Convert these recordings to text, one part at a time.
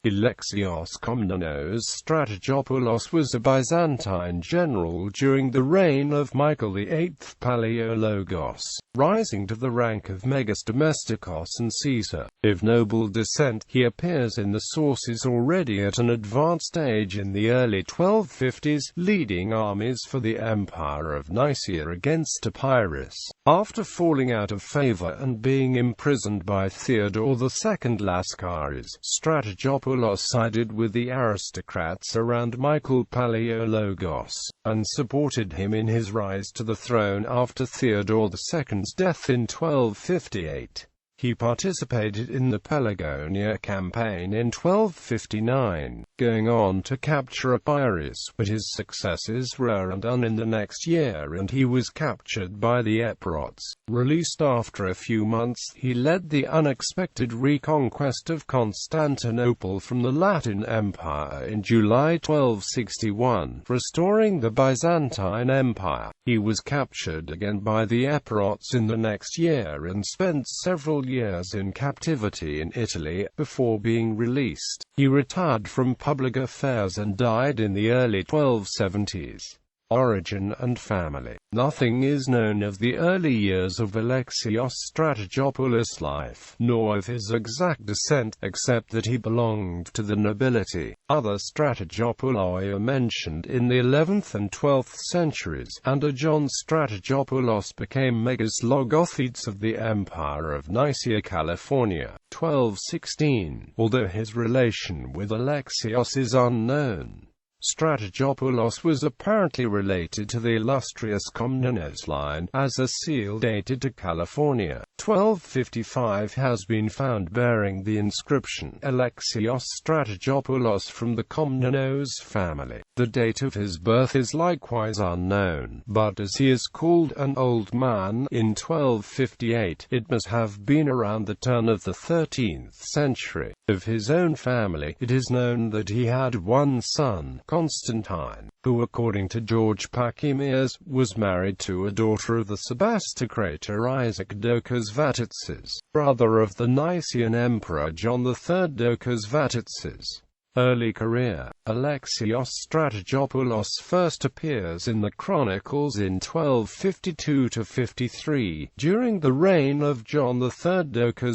Alexios Komnenos Strategopoulos was a Byzantine general during the reign of Michael VIII Palaiologos, rising to the rank of Megas Domestikos and Caesar. Of noble descent, he appears in the sources already at an advanced age in the early 1250s, leading armies for the Empire of Nicaea against Epirus. After falling out of favour and being imprisoned by Theodore II Laskaris, Strategopoulos sided with the aristocrats around Michael Palaiologos, and supported him in his rise to the throne after Theodore II's death in 1258. He participated in the Pelagonia campaign in 1259, going on to capture Epirus, but his successes were undone in the next year and he was captured by the Epirotes. Released after a few months, he led the unexpected reconquest of Constantinople from the Latin Empire in July 1261, restoring the Byzantine Empire. He was captured again by the Epirotes in the next year and spent several years in captivity in Italy, before being released. He retired from public affairs and died in the early 1270s. Origin and family. Nothing is known of the early years of Alexios Strategopoulos' life, nor of his exact descent, except that he belonged to the nobility. Other Strategopouloi are mentioned in the 11th and 12th centuries. Under John Strategopoulos became Megas Logothetes of the Empire of Nicaea, California, 1216, although his relation with Alexios is unknown. Strategopoulos was apparently related to the illustrious Komnenos line, as a seal dated to California, 1255 has been found bearing the inscription Alexios Strategopoulos from the Komnenos family. The date of his birth is likewise unknown, but as he is called an old man in 1258, it must have been around the turn of the 13th century. Of his own family, it is known that he had one son, Constantine, who according to George Pachymeres, was married to a daughter of the Sebastocrator Isaac Vatitzes, brother of the Nicaean Emperor John III Vatitzes. Early career. Alexios Strategopoulos first appears in the Chronicles in 1252–53, during the reign of John III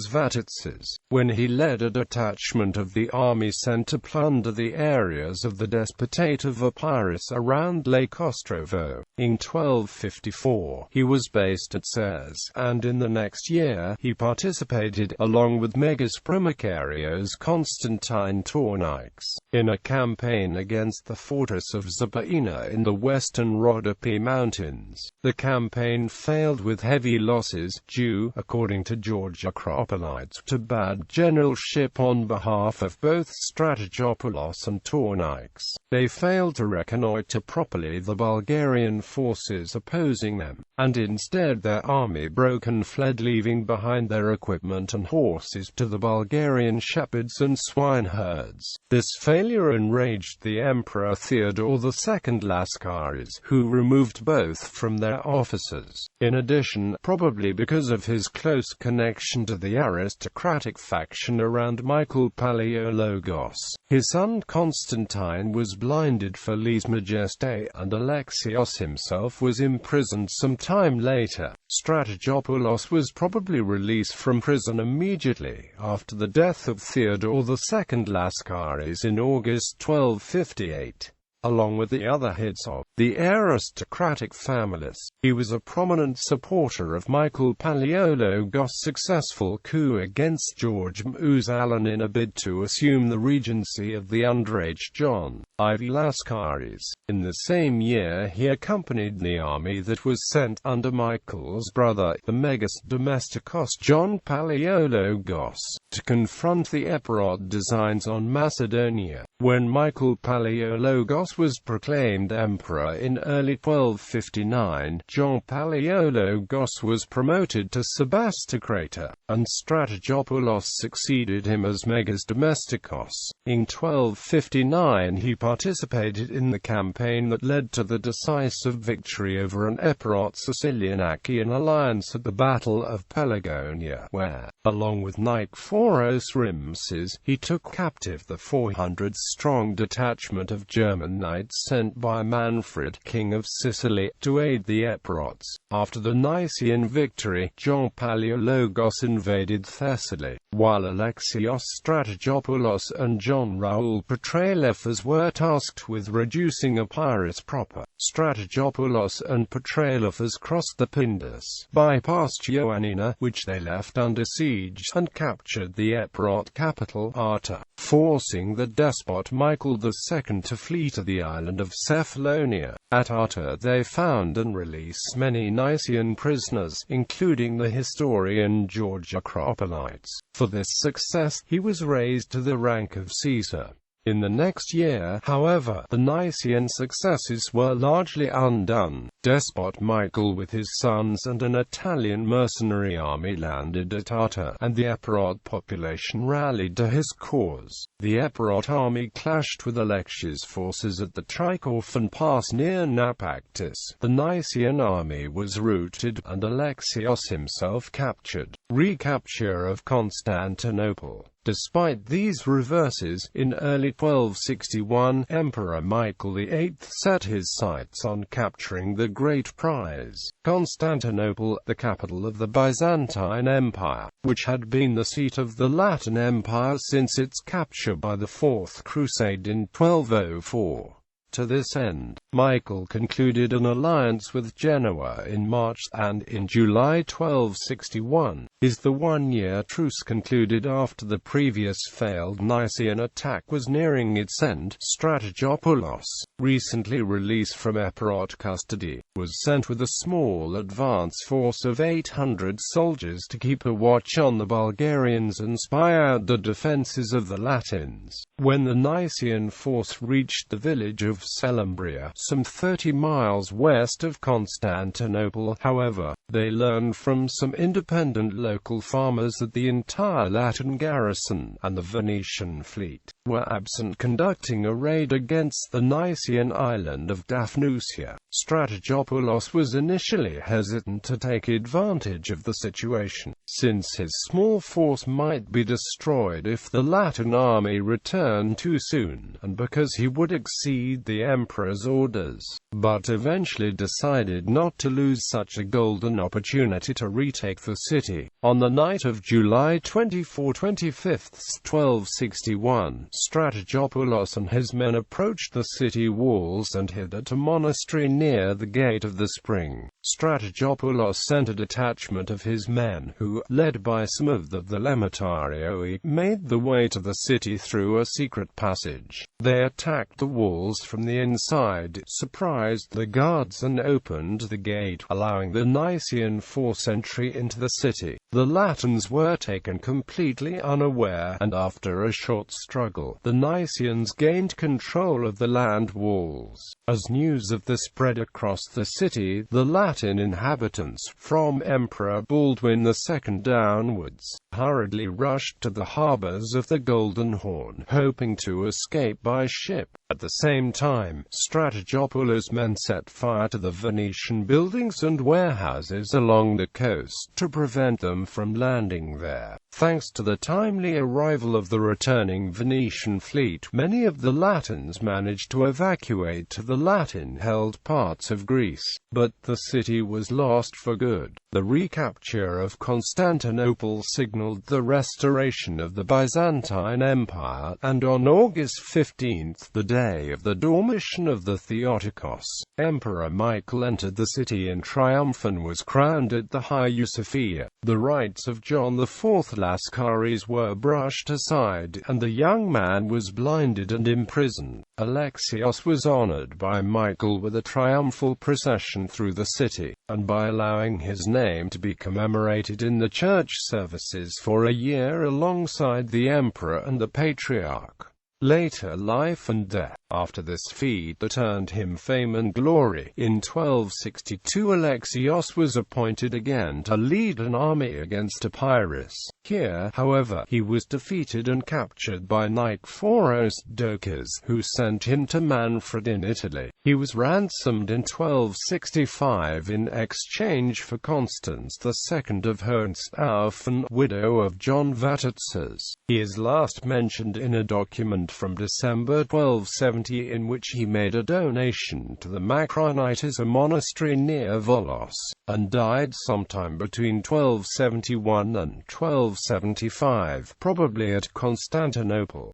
Vatitzes, when he led a detachment of the army sent to plunder the areas of the Despotate of Epirus around Lake Ostrovo. In 1254, he was based at Sais, and in the next year, he participated, along with Megas Primicarios Constantine Tournai, in a campaign against the fortress of Zapaina in the western Rhodope Mountains. The campaign failed with heavy losses, due, according to George Acropolites, to bad generalship on behalf of both Strategopoulos and Tournai. They failed to reconnoiter properly the Bulgarian forces opposing them, and instead their army broke and fled, leaving behind their equipment and horses to the Bulgarian shepherds and swineherds. This failure enraged the Emperor Theodore II Laskaris, who removed both from their offices. In addition, probably because of his close connection to the aristocratic faction around Michael Palaiologos, his son Constantine was blinded for lèse-majesté, and Alexios himself was imprisoned some time later. Strategopoulos was probably released from prison immediately after the death of Theodore II Laskaris in August 1258. Along with the other heads of the aristocratic families, he was a prominent supporter of Michael Palaiologos' successful coup against George Musalin in a bid to assume the regency of the underage John IV Laskaris. In the same year he accompanied the army that was sent under Michael's brother, the Megas Domestikos John Palaiologos, to confront the Epirote designs on Macedonia. When Michael Palaiologos Alexios was proclaimed emperor in early 1259, John Palaiologos was promoted to Sebastocrator, and Strategopoulos succeeded him as Megas Domestikos. In 1259 he participated in the campaign that led to the decisive victory over an Epirotes Sicilian Achaean alliance at the Battle of Pelagonia, where, along with Nikephoros Rimses, he took captive the 400-strong detachment of German knights sent by Manfred, king of Sicily, to aid the Epirotes. After the Nicene victory, John Palaiologos invaded Thessaly, while Alexios Strategopoulos and John Raoul Petraiologos were tasked with reducing Epirus proper. Strategopoulos and Petraiologos crossed the Pindus, bypassed Ioannina, which they left under siege, and captured the Epirote capital, Arta, forcing the despot Michael II to flee to the island of Cephalonia. At Arta they found and released many Nicene prisoners, including the historian George Acropolites. For this success, he was raised to the rank of Caesar. In the next year, however, the Nicene successes were largely undone. Despot Michael with his sons and an Italian mercenary army landed at Arta, and the Epirote population rallied to his cause. The Epirote army clashed with Alexios' forces at the Tricorphan Pass near Naupactus. The Nicene army was routed, and Alexios himself captured. Recapture of Constantinople. Despite these reverses, in early 1261, Emperor Michael VIII set his sights on capturing the Great Prize, Constantinople, the capital of the Byzantine Empire, which had been the seat of the Latin Empire since its capture by the Fourth Crusade in 1204. To this end, Michael concluded an alliance with Genoa in March, and in July 1261, is the one-year truce concluded after the previous failed Nicene attack was nearing its end. Strategopoulos, recently released from Epirote custody, was sent with a small advance force of 800 soldiers to keep a watch on the Bulgarians and spy out the defences of the Latins. When the Nicene force reached the village of Selumbria, some 30 miles west of Constantinople, however, they learned from some independent local farmers that the entire Latin garrison and the Venetian fleet were absent, conducting a raid against the Nicene island of Daphnusia. Strategopoulos was initially hesitant to take advantage of the situation, since his small force might be destroyed if the Latin army returned too soon, and because he would exceed the emperor's orders, but eventually decided not to lose such a golden opportunity to retake the city. On the night of July 25, 1261, Strategopoulos and his men approached the city walls and hid at a monastery near the Gate of the Spring. Strategopoulos sent a detachment of his men who, led by some of the Lemetarioi, made the way to the city through a secret passage. They attacked the walls from the inside, surprised the guards and opened the gate, allowing the Nicene force entry into the city. The Latins were taken completely unaware, and after a short struggle, the Niceans gained control of the land walls. As news of this spread across the city, the Latin inhabitants, from Emperor Baldwin II downwards, hurriedly rushed to the harbours of the Golden Horn, hoping to escape by ship. At the same time, Strategopoulos' men set fire to the Venetian buildings and warehouses along the coast to prevent them from landing there. Thanks to the timely arrival of the returning Venetian fleet, many of the Latins managed to evacuate to the Latin-held parts of Greece, but the city was lost for good. The recapture of Constantinople signaled the restoration of the Byzantine Empire, and on August 15, the day of the Dormition of the Theotokos, Emperor Michael entered the city in triumph and was crowned at the Hagia Sophia. The rights of John IV Laskaris were brushed aside, and the young man was blinded and imprisoned. Alexios was honored by Michael with a triumphal procession through the city, and by allowing his name to be commemorated in the church services for a year alongside the emperor and the patriarch. later life and death. After this feat that earned him fame and glory, in 1262 Alexios was appointed again to lead an army against Epirus. Here, however, he was defeated and captured by Nikephoros Doukas, who sent him to Manfred in Italy. He was ransomed in 1265 in exchange for Constance II of Hohenstaufen, widow of John Vatatzes. He is last mentioned in a document from December 1270 in which he made a donation to the Macronites, a monastery near Volos, and died sometime between 1271 and 1275, probably at Constantinople.